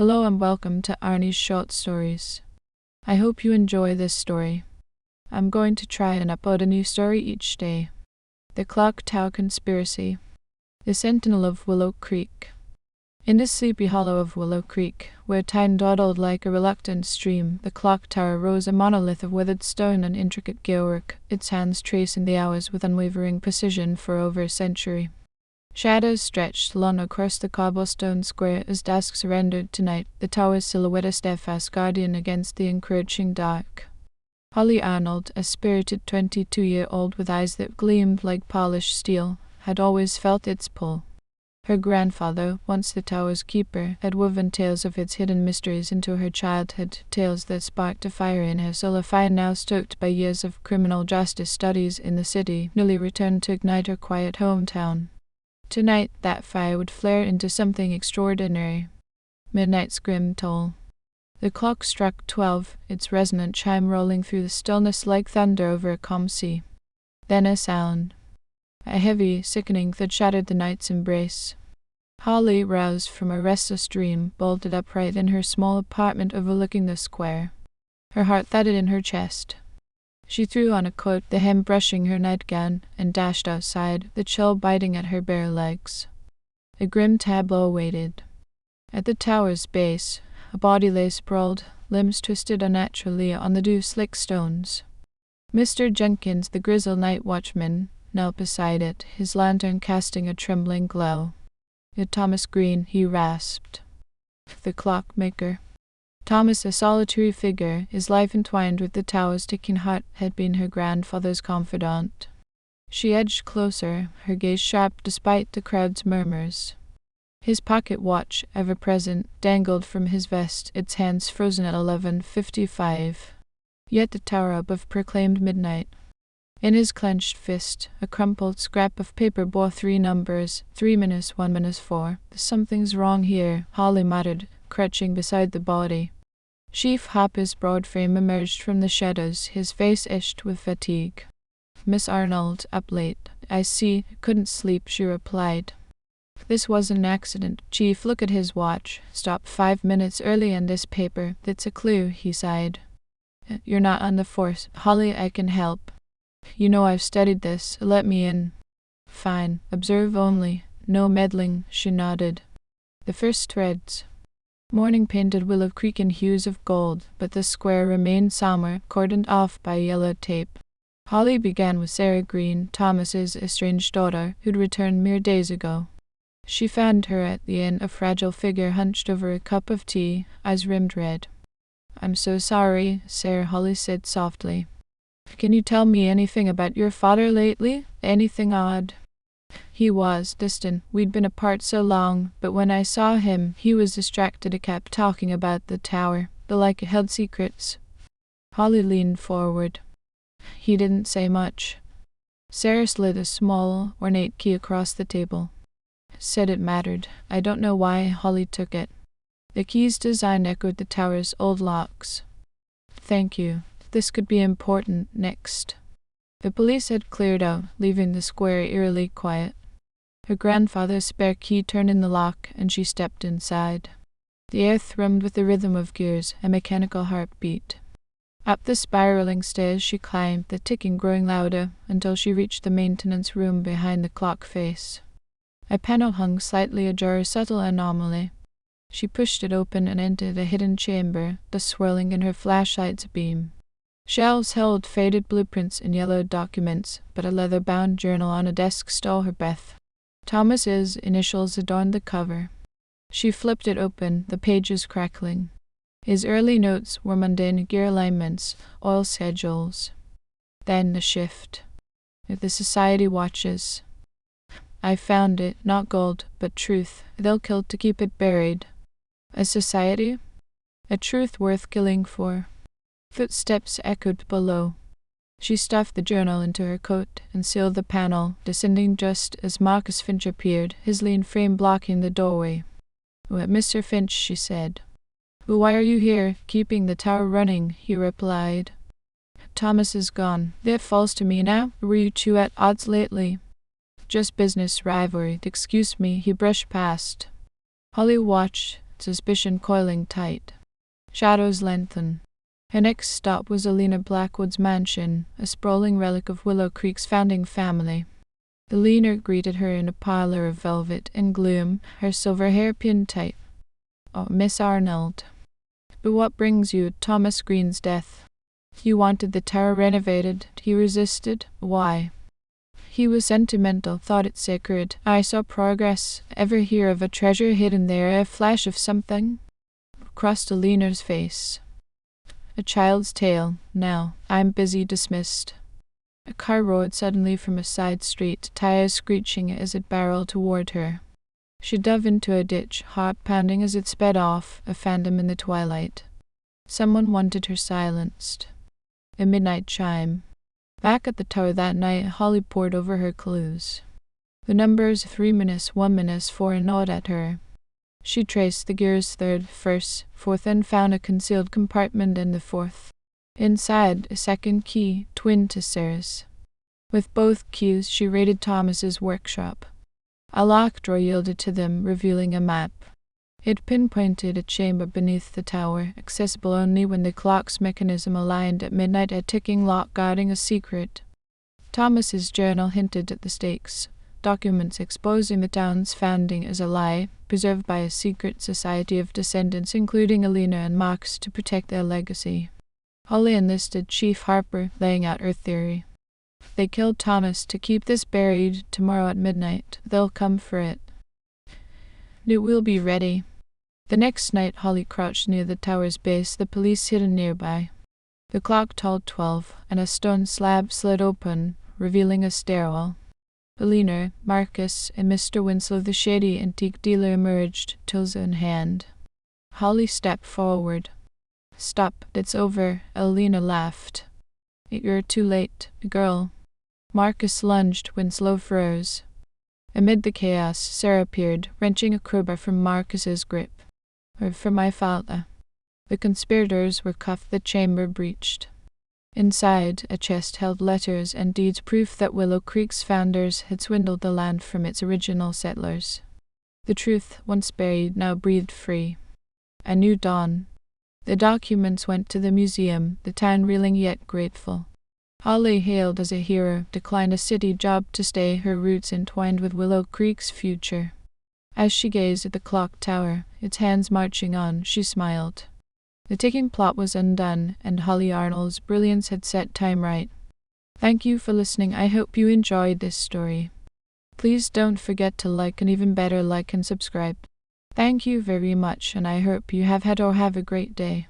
Hello and welcome to Arnie's Short Stories. I hope you enjoy this story. I'm going to try and upload a new story each day. The Clock Tower Conspiracy. The Sentinel of Willow Creek. In the sleepy hollow of Willow Creek, where time dawdled like a reluctant stream, the clock tower rose, a monolith of weathered stone and intricate gearwork, its hands tracing the hours with unwavering precision for over a century. Shadows stretched long across the cobblestone square as dusk surrendered to night, the tower's silhouette a steadfast guardian against the encroaching dark. Holly Arnold, a spirited 22-year-old with eyes that gleamed like polished steel, had always felt its pull. Her grandfather, once the tower's keeper, had woven tales of its hidden mysteries into her childhood, tales that sparked a fire in her soul, a fire now stoked by years of criminal justice studies in the city, newly returned to ignite her quiet hometown. Tonight, that fire would flare into something extraordinary. Midnight's grim toll. The clock struck 12, its resonant chime rolling through the stillness like thunder over a calm sea. Then a sound. A heavy, sickening thud shattered the night's embrace. Holly, roused from a restless dream, bolted upright in her small apartment overlooking the square. Her heart thudded in her chest. She threw on a coat, the hem brushing her nightgown, and dashed outside, the chill biting at her bare legs. A grim tableau awaited. At the tower's base, a body lay sprawled, limbs twisted unnaturally on the dew-slick stones. Mr. Jenkins, the grizzled night watchman, knelt beside it, his lantern casting a trembling glow. "Thomas Green," he rasped. "The clockmaker." Thomas, a solitary figure, his life entwined with the tower's ticking heart, had been her grandfather's confidant. She edged closer, her gaze sharp despite the crowd's murmurs. His pocket watch, ever present, dangled from his vest, its hands frozen at 11:55. Yet the tower above proclaimed midnight. In his clenched fist, a crumpled scrap of paper bore 3 numbers, 3 minutes, 1 minute 4. "Something's wrong here," Holly muttered, crouching beside the body. Chief Hopper's broad frame emerged from the shadows, his face etched with fatigue. "Miss Arnold, up late. I see. Couldn't sleep," she replied. "This was an accident." Chief looked at his watch. "Stopped 5 minutes early, and this paper. That's a clue," he sighed. "You're not on the force. Holly, I can help. You know I've studied this. Let me in." "Fine. Observe only. No meddling," she nodded. The first threads. Morning painted Willow Creek in hues of gold, but the square remained somber, cordoned off by yellow tape. Holly began with Sarah Green, Thomas's estranged daughter, who'd returned mere days ago. She found her at the inn, a fragile figure hunched over a cup of tea, eyes rimmed red. "I'm so sorry," Sarah, Holly said softly. "Can you tell me anything about your father lately? Anything odd?" "He was distant. We'd been apart so long, but when I saw him, he was distracted. He kept talking about the tower. The like held secrets." Holly leaned forward. "He didn't say much." Sarah slid a small, ornate key across the table. "Said it mattered. I don't know why." Holly took it. The key's design echoed the tower's old locks. "Thank you. This could be important next." The police had cleared out, leaving the square eerily quiet. Her grandfather's spare key turned in the lock, and she stepped inside. The air thrummed with the rhythm of gears, a mechanical heartbeat. Up the spiraling stairs she climbed, the ticking growing louder, until she reached the maintenance room behind the clock face. A panel hung slightly ajar, a subtle anomaly. She pushed it open and entered a hidden chamber, the swirling in her flashlight's beam. Shelves held faded blueprints and yellowed documents, but a leather-bound journal on a desk stole her breath. Thomas's initials adorned the cover. She flipped it open, the pages crackling. His early notes were mundane gear alignments, oil schedules. Then the shift. The Society watches. "I found it, not gold, but truth. They'll kill to keep it buried." A society? A truth worth killing for. Footsteps echoed below. She stuffed the journal into her coat and sealed the panel, descending just as Marcus Finch appeared, his lean frame blocking the doorway. "Mr. Finch," she said. "Why are you here, keeping the tower running?" he replied. "Thomas is gone. That falls to me now. Were you two at odds lately?" "Just business rivalry. Excuse me." He brushed past. Holly watched suspicion coiling tight. Shadows lengthen. Her next stop was Alina Blackwood's mansion, a sprawling relic of Willow Creek's founding family. Alina greeted her in a parlor of velvet and gloom, her silver hair pinned tight. "Oh, Miss Arnold. But what brings you? Thomas Green's death. You wanted the tower renovated. He resisted. Why?" "He was sentimental, thought it sacred. I saw progress. Ever hear of a treasure hidden there, a flash of something?" Crossed Alina's face. "A child's tale. Now, I'm busy, dismissed." A car roared suddenly from a side street, tires screeching as it barreled toward her. She dove into a ditch, heart pounding as it sped off, a phantom in the twilight. Someone wanted her silenced. A midnight chime. Back at the tower that night, Holly pored over her clues. The numbers 3-, 1-, 4 gnawed at her. She traced the gears 3rd, 1st, 4th, and found a concealed compartment in the 4th. Inside, a second key, twin to Sarah's. With both keys, she raided Thomas's workshop. A lock drawer yielded to them, revealing a map. It pinpointed a chamber beneath the tower, accessible only when the clock's mechanism aligned at midnight, a ticking lock guarding a secret. Thomas's journal hinted at the stakes. Documents exposing the town's founding as a lie, preserved by a secret society of descendants, including Alina and Marcus, to protect their legacy. Holly enlisted Chief Harper, laying out her theory. They killed Thomas to keep this buried. Tomorrow at midnight, they'll come for it. It will be ready. The next night, Holly crouched near the tower's base, the police hidden nearby. The clock tolled 12, and a stone slab slid open, revealing a stairwell. Alina, Marcus, and Mr. Winslow, the shady antique dealer, emerged, tools in hand. Holly stepped forward. "Stop, it's over," Alina laughed. "You're too late, girl." Marcus lunged, Winslow froze. Amid the chaos, Sarah appeared, wrenching a crowbar from Marcus's grip. "For my father." The conspirators were cuffed, the chamber breached. Inside, a chest held letters and deeds, proof that Willow Creek's founders had swindled the land from its original settlers. The truth, once buried, now breathed free. A new dawn. The documents went to the museum, the town reeling yet grateful. Holly, hailed as a hero, declined a city job to stay, her roots entwined with Willow Creek's future. As she gazed at the clock tower, its hands marching on, she smiled. The ticking plot was undone, and Holly Arnold's brilliance had set time right. Thank you for listening. I hope you enjoyed this story. Please don't forget to like, and even better, like and subscribe. Thank you very much, and I hope you have had or have a great day.